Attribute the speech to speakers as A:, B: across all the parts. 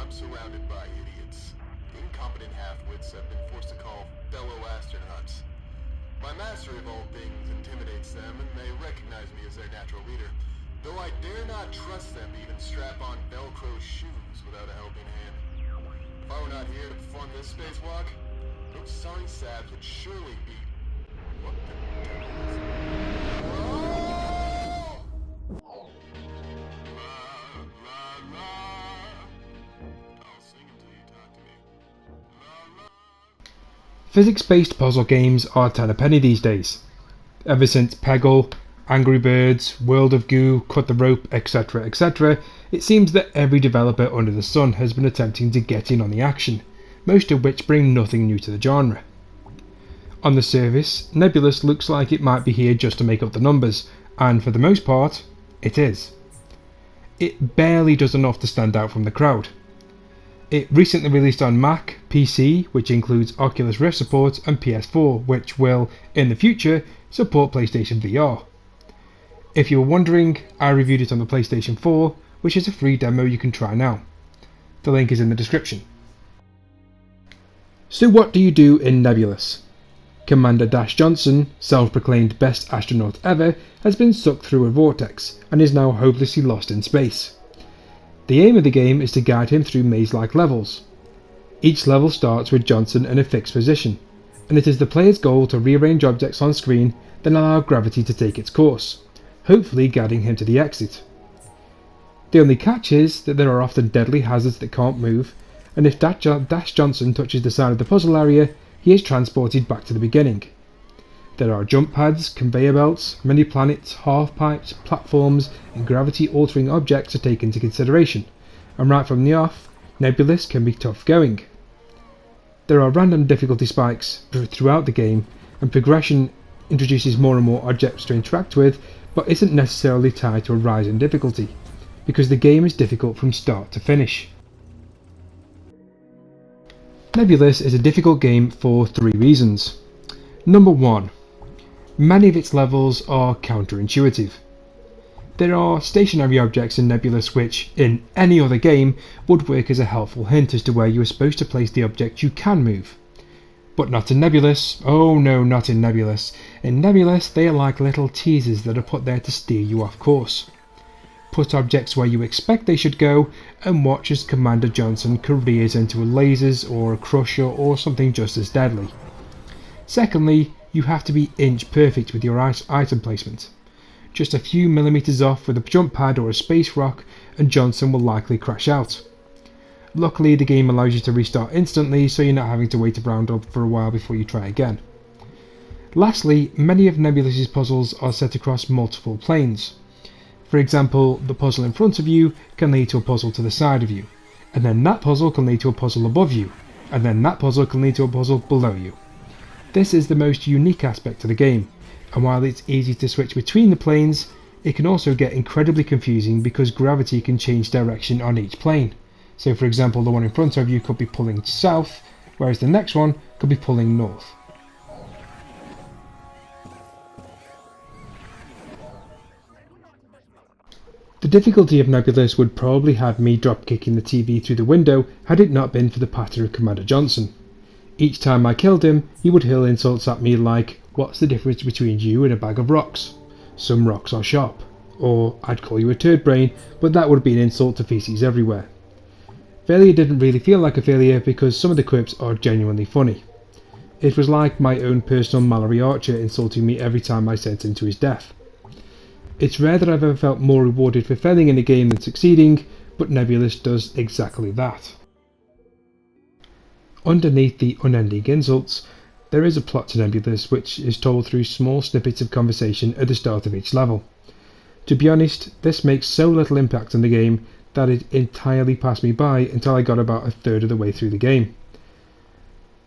A: I'm surrounded by idiots. Incompetent half-wits I've been forced to call fellow astronauts. My mastery of all things intimidates them, and they recognize me as their natural leader, though I dare not trust them to even strap on Velcro shoes without a helping hand. If I were not here to perform this spacewalk, those sorry saps would surely be... What the devil is it? Whoa! La, la, la. I'll sing until you talk to me. La, la.
B: Physics-based puzzle games are 10 a penny these days. Ever since Peggle, Angry Birds, World of Goo, Cut the Rope, etc, etc, it seems that every developer under the sun has been attempting to get in on the action, most of which bring nothing new to the genre. On the surface, Nebulous looks like it might be here just to make up the numbers, and for the most part, it is. It barely does enough to stand out from the crowd. It recently released on Mac, PC, which includes Oculus Rift support, and PS4, which will, in the future, support PlayStation VR. If you were wondering, I reviewed it on the PlayStation 4, which is a free demo you can try now. The link is in the description. So what do you do in Nebulous? Commander Dash Johnson, self-proclaimed best astronaut ever, has been sucked through a vortex and is now hopelessly lost in space. The aim of the game is to guide him through maze-like levels. Each level starts with Johnson in a fixed position, and it is the player's goal to rearrange objects on screen, then allow gravity to take its course, hopefully guiding him to the exit. The only catch is that there are often deadly hazards that can't move, and if Dash Johnson touches the side of the puzzle area, he is transported back to the beginning. There are jump pads, conveyor belts, mini planets, half-pipes, platforms, and gravity-altering objects to take into consideration, and right from the off, Nebulous can be tough going. There are random difficulty spikes throughout the game, and progression introduces more and more objects to interact with, but isn't necessarily tied to a rise in difficulty, because the game is difficult from start to finish. Nebulous is a difficult game for 3 reasons. Number 1. Many of its levels are counterintuitive. There are stationary objects in Nebulous which, in any other game, would work as a helpful hint as to where you are supposed to place the object you can move. But not in Nebulous. Oh no, not in Nebulous. In Nebulous, they are like little teasers that are put there to steer you off course. Put objects where you expect they should go, and watch as Commander Johnson careers into a lasers or a crusher or something just as deadly. Secondly, you have to be inch perfect with your item placement. Just a few millimeters off with a jump pad or a space rock, and Johnson will likely crash out. Luckily, the game allows you to restart instantly, so you're not having to wait around for a while before you try again. Lastly, many of Nebulous's puzzles are set across multiple planes. For example, the puzzle in front of you can lead to a puzzle to the side of you, and then that puzzle can lead to a puzzle above you, and then that puzzle can lead to a puzzle below you. This is the most unique aspect of the game, and while it's easy to switch between the planes, it can also get incredibly confusing because gravity can change direction on each plane. So for example, the one in front of you could be pulling south, whereas the next one could be pulling north. The difficulty of Nebulous would probably have me drop kicking the TV through the window had it not been for the patter of Commander Johnson. Each time I killed him, he would hurl insults at me like, "What's the difference between you and a bag of rocks? Some rocks are sharp." Or, "I'd call you a turd brain, but that would be an insult to feces everywhere." Failure didn't really feel like a failure because some of the quips are genuinely funny. It was like my own personal Mallory Archer insulting me every time I sent him to his death. It's rare that I've ever felt more rewarded for failing in a game than succeeding, but Nebulous does exactly that. Underneath the unending insults, there is a plot to Nebulous which is told through small snippets of conversation at the start of each level. To be honest, this makes so little impact on the game that it entirely passed me by until I got about a third of the way through the game.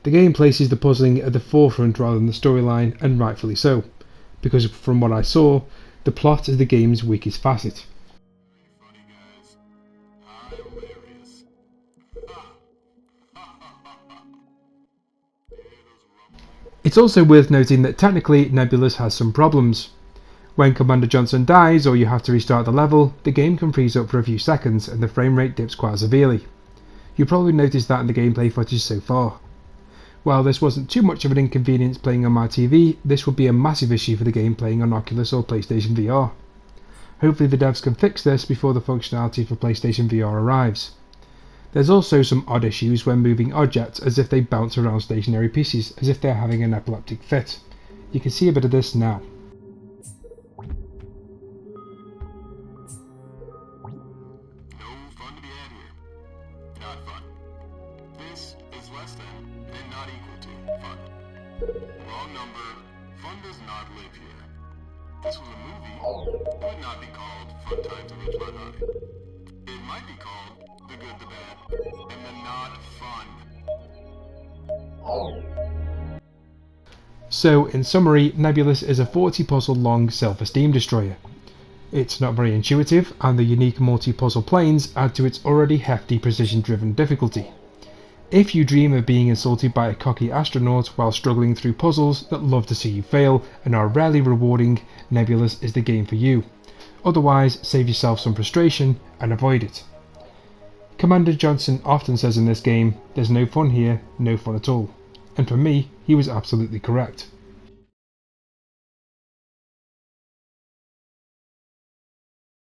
B: The game places the puzzling at the forefront rather than the storyline, and rightfully so, because from what I saw, the plot is the game's weakest facet.
A: Funny guys. Hilarious.
B: It's also worth noting that technically Nebulous has some problems. When Commander Johnson dies or you have to restart the level, the game can freeze up for a few seconds and the frame rate dips quite severely. You probably noticed that in the gameplay footage so far. While this wasn't too much of an inconvenience playing on my TV, this would be a massive issue for the game playing on Oculus or PlayStation VR. Hopefully the devs can fix this before the functionality for PlayStation VR arrives. There's also some odd issues when moving objects, as if they bounce around stationary pieces, as if they're having an epileptic fit. You can see a bit of this now.
A: No fun to be had here. Not fun. This is less than and not equal to fun. Wrong number. Fun does not live here. If this was a movie, it would not be called Fun Times at Ridgemont High. It might be called The Good, the Bad, and the Not Fun.
B: So, in summary, Nebulous is a 40 puzzle long self-esteem destroyer. It's not very intuitive, and the unique multi-puzzle planes add to its already hefty precision-driven difficulty. If you dream of being insulted by a cocky astronaut while struggling through puzzles that love to see you fail and are rarely rewarding, Nebulous is the game for you. Otherwise, save yourself some frustration and avoid it. Commander Johnson often says in this game, there's no fun here, no fun at all. And for me, he was absolutely correct.